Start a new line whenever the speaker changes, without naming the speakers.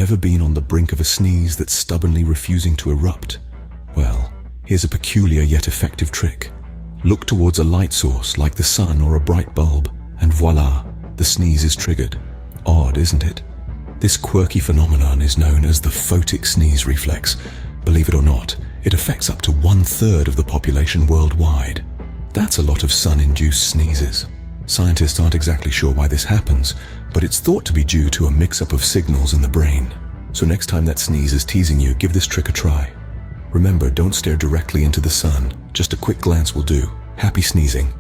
Ever been on the brink of a sneeze that's stubbornly refusing to erupt? Well, here's a peculiar yet effective trick. Look towards a light source like the sun or a bright bulb, and voila, the sneeze is triggered. Odd, isn't it? This quirky phenomenon is known as the photic sneeze reflex. Believe it or not, it affects up to 1/3 of the population worldwide. That's a lot of sun-induced sneezes. Scientists aren't exactly sure why this happens, but it's thought to be due to a mix-up of signals in the brain. So next time that sneeze is teasing you, give this trick a try. Remember, don't stare directly into the sun. Just a quick glance will do. Happy sneezing.